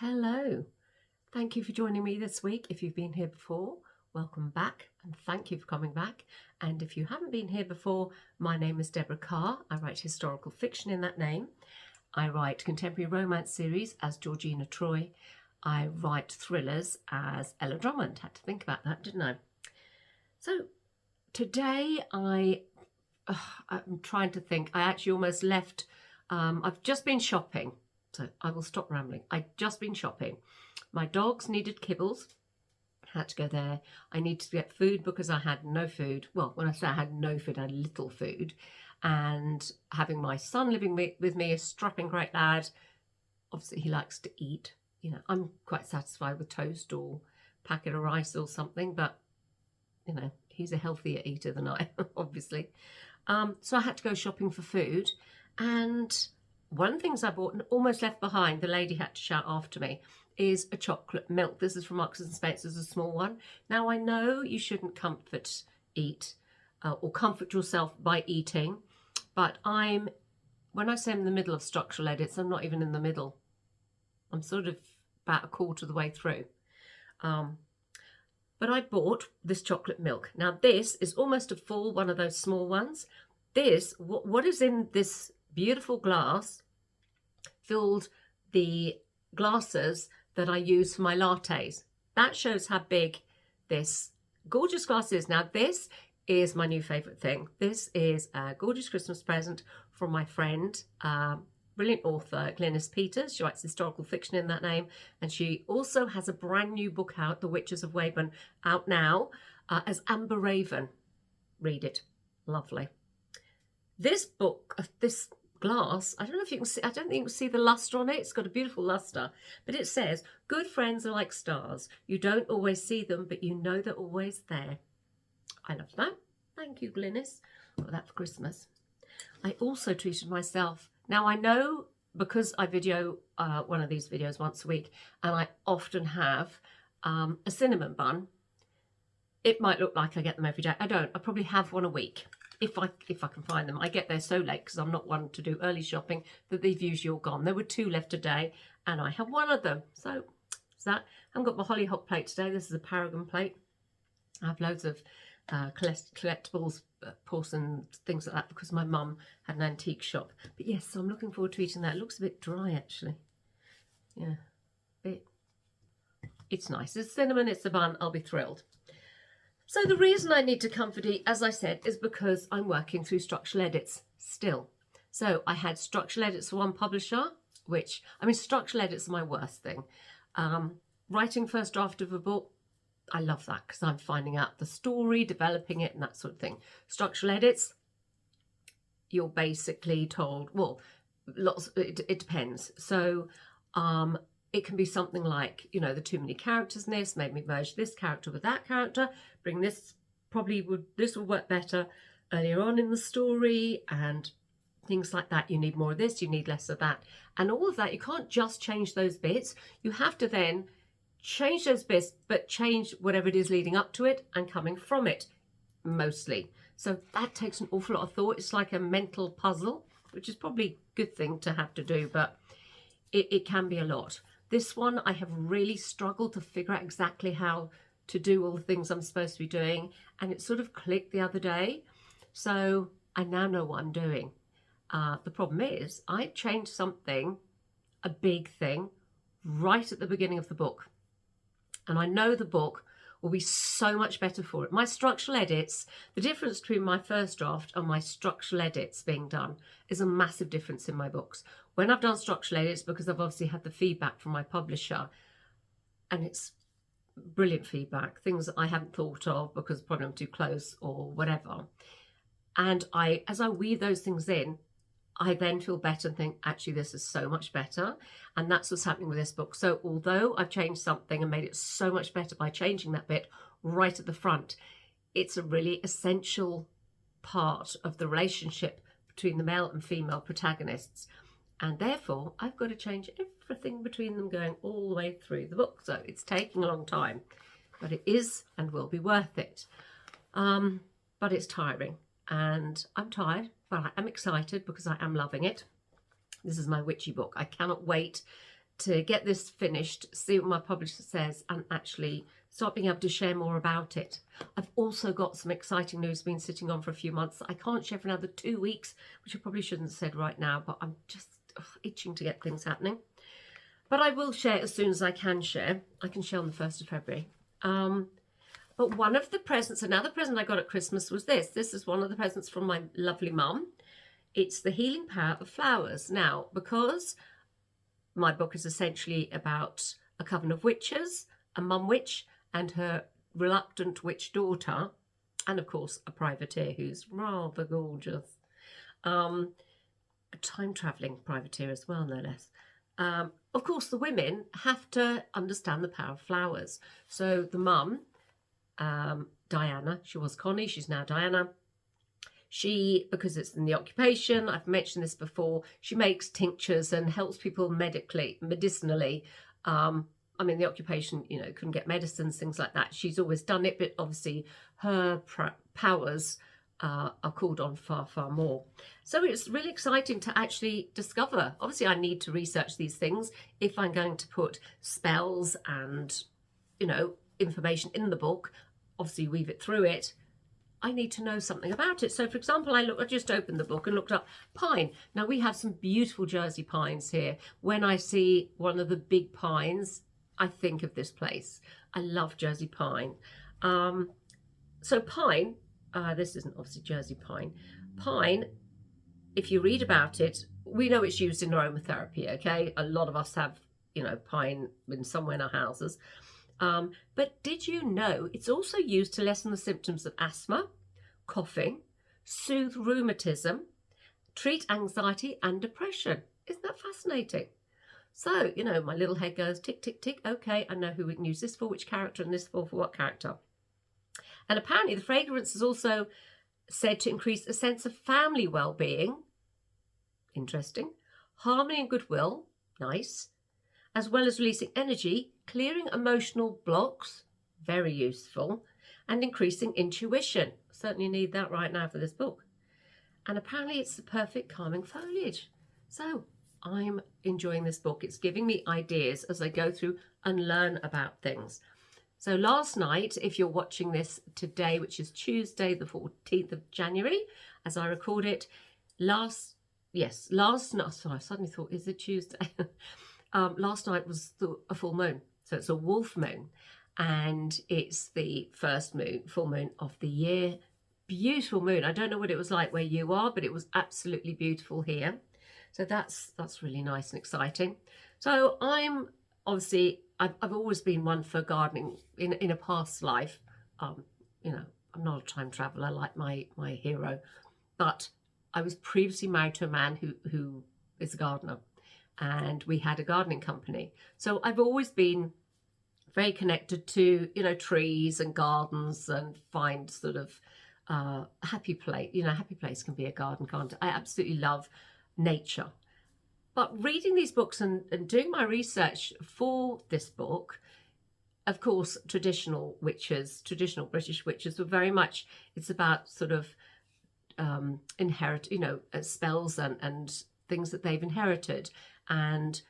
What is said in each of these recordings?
Hello, thank you for joining me this week. If you've been here before, welcome back and thank you for coming back. And if you haven't been here before, my name is Deborah Carr. I write historical fiction in that name. I write contemporary romance series as Georgina Troy. I write thrillers as Ella Drummond. Had to think about that, didn't I? So today I'm trying to think. I actually almost left. I've just been shopping. So I will stop rambling. I'd just been shopping. My dogs needed kibbles. Had to go there. I needed to get food because I had no food. Well, when I say I had no food, I had little food. And having my son living with me, a strapping great lad, obviously he likes to eat. You know, I'm quite satisfied with toast or packet of rice or something, but you know, he's a healthier eater than I, obviously. So I had to go shopping for food, and one of the things I bought and almost left behind, the lady had to shout after me, is a chocolate milk. This is from Marks and Spencer's, a small one. Now, I know you shouldn't eat or comfort yourself by eating, but when I say I'm in the middle of structural edits, I'm not even in the middle. I'm sort of about a quarter of the way through. But I bought this chocolate milk. Now, this is almost a full one of those small ones. What is in this beautiful glass filled the glasses that I use for my lattes. That shows how big this gorgeous glass is. Now, this is my new favourite thing. This is a gorgeous Christmas present from my friend, brilliant author Glynis Peters. She writes historical fiction in that name, and she also has a brand new book out, The Witches of Waverton, out now as Amber Raven. Read it. Lovely. This book, this glass, I don't know if you can see, I don't think you can see the lustre on it. It's got a beautiful lustre, but it says, good friends are like stars. You don't always see them, but you know they're always there. I love that. Thank you, Glynis. Got that for Christmas. I also treated myself. Now, I know because I video one of these videos once a week, and I often have a cinnamon bun. It might look like I get them every day. I don't. I probably have one a week. If I can find them. I get there so late because I'm not one to do early shopping that they've usually all gone. There were 2 left today and I have one of them. So it's that. I haven't got my hollyhock plate today. This is a Paragon plate. I have loads of collectibles, porcelain, things like that because my mum had an antique shop. But yes, so I'm looking forward to eating that. It looks a bit dry actually. Yeah, it's nice. It's cinnamon, it's a bun. I'll be thrilled. So the reason I need to comfort eat, as I said, is because I'm working through structural edits still. So I had structural edits for one publisher, structural edits are my worst thing. Writing first draft of a book, I love that because I'm finding out the story, developing it and that sort of thing. Structural edits, you're basically told, well, it depends. So it can be something like, you know, the too many characters in this, made me merge this character with that character, bring this, this will work better earlier on in the story and things like that. You need more of this, you need less of that. And all of that, you can't just change those bits. You have to then change those bits, but change whatever it is leading up to it and coming from it, mostly. So that takes an awful lot of thought. It's like a mental puzzle, which is probably a good thing to have to do, but it can be a lot. This one, I have really struggled to figure out exactly how to do all the things I'm supposed to be doing. And it sort of clicked the other day. So I now know what I'm doing. The problem is I changed something, a big thing, right at the beginning of the book. And I know the book will be so much better for it. My structural edits, the difference between my first draft and my structural edits being done is a massive difference in my books. When I've done structural edits, because I've obviously had the feedback from my publisher, and it's brilliant feedback, things that I hadn't thought of because probably I'm too close or whatever. And as I weave those things in, I then feel better and think, actually, this is so much better. And that's what's happening with this book. So although I've changed something and made it so much better by changing that bit right at the front, it's a really essential part of the relationship between the male and female protagonists. And therefore, I've got to change everything between them going all the way through the book. So it's taking a long time, but it is and will be worth it. But it's tiring. And I'm tired, but I'm excited because I am loving it. This is my Witchy book. I cannot wait to get this finished, see what my publisher says, and actually start being able to share more about it. I've also got some exciting news been sitting on for a few months that I can't share for another 2 weeks, which I probably shouldn't have said right now, but I'm just itching to get things happening. But I will share as soon as I can share. I can share on the 1st of February. But one of the presents, another present I got at Christmas was this. This is one of the presents from my lovely mum. It's The Healing Power of Flowers. Now, because my book is essentially about a coven of witches, a mum witch and her reluctant witch daughter, and of course a privateer who's rather gorgeous. A time-travelling privateer as well, no less. Of course, the women have to understand the power of flowers. So the mum, Diana, she was Connie, she's now Diana. She, because it's in the occupation, I've mentioned this before, she makes tinctures and helps people medicinally. I mean, the occupation, you know, couldn't get medicines, things like that. She's always done it, but obviously her powers are called on far, far more. So it's really exciting to actually discover. Obviously, I need to research these things if I'm going to put spells and, you know, information in the book, obviously weave it through it. I need to know something about it. So, for example, I just opened the book and looked up pine. Now, we have some beautiful Jersey pines here. When I see one of the big pines, I think of this place. I love Jersey pine. So pine, this isn't obviously Jersey pine. Pine, if you read about it, we know it's used in aromatherapy, okay? A lot of us have, you know, pine in somewhere in our houses. But did you know it's also used to lessen the symptoms of asthma, coughing, soothe rheumatism, treat anxiety and depression? Isn't that fascinating? So, you know, my little head goes tick, tick, tick. Okay, I know who we can use this for, which character, and this for what character. And apparently the fragrance is also said to increase a sense of family well-being. Interesting. Harmony and goodwill. Nice. As well as releasing energy, clearing emotional blocks, very useful, and increasing intuition. Certainly need that right now for this book. And apparently it's the perfect calming foliage. So I'm enjoying this book. It's giving me ideas as I go through and learn about things. So last night, if you're watching this today, which is Tuesday, the 14th of January, as I record it, last night, sorry, I suddenly thought, is it Tuesday? Last night was a full moon. So it's a wolf moon, and it's the first full moon of the year. Beautiful moon. I don't know what it was like where you are, but it was absolutely beautiful here. So that's really nice and exciting. So I'm obviously, I've always been one for gardening in a past life. You know, I'm not a time traveler like my hero, but I was previously married to a man who is a gardener, and we had a gardening company. So I've always been very connected to, you know, trees and gardens, and find sort of happy place. You know, happy place can be a garden, can't it? I absolutely love nature. But reading these books and doing my research for this book, of course, traditional British witches were very much, it's about sort of spells and things that they've inherited, and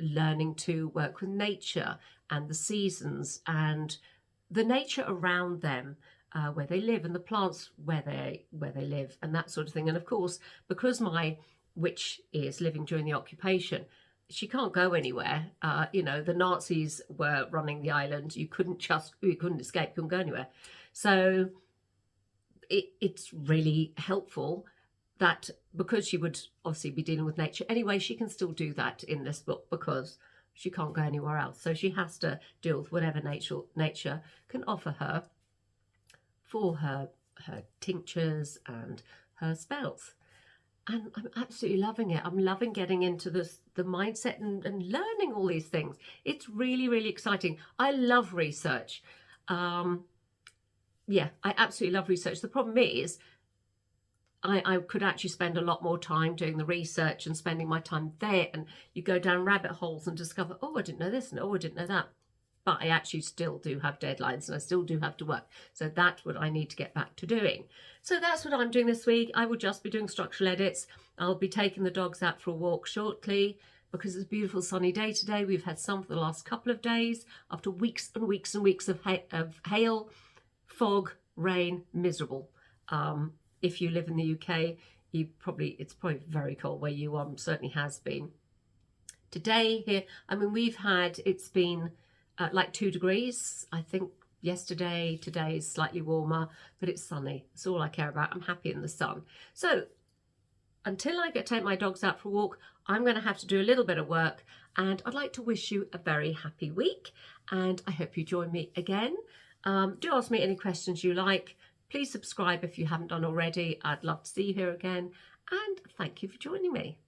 learning to work with nature and the seasons and the nature around them, where they live, and the plants where they live, and that sort of thing. And of course, because my witch is living during the occupation, she can't go anywhere. You know, the Nazis were running the island. You couldn't escape, couldn't go anywhere. So it's really helpful that, because she would obviously be dealing with nature anyway, she can still do that in this book because she can't go anywhere else. So she has to deal with whatever nature can offer her for her tinctures and her spells. And I'm absolutely loving it. I'm loving getting into the mindset and learning all these things. It's really, really exciting. I love research. Yeah, I absolutely love research. The problem is I could actually spend a lot more time doing the research and spending my time there. And you go down rabbit holes and discover, oh, I didn't know this, and oh, I didn't know that. But I actually still do have deadlines, and I still do have to work. So that's what I need to get back to doing. So that's what I'm doing this week. I will just be doing structural edits. I'll be taking the dogs out for a walk shortly. because it's a beautiful sunny day today. We've had sun for the last couple of days after weeks and weeks and weeks of hail, fog, rain, miserable. If you live in the UK, it's probably very cold where you are, certainly has been. Today here, I mean, it's been like 2 degrees, I think yesterday. Today is slightly warmer, but it's sunny. That's all I care about. I'm happy in the sun. So until I get to take my dogs out for a walk, I'm going to have to do a little bit of work, and I'd like to wish you a very happy week, and I hope you join me again. Do ask me any questions you like. Please subscribe if you haven't done already. I'd love to see you here again, and thank you for joining me.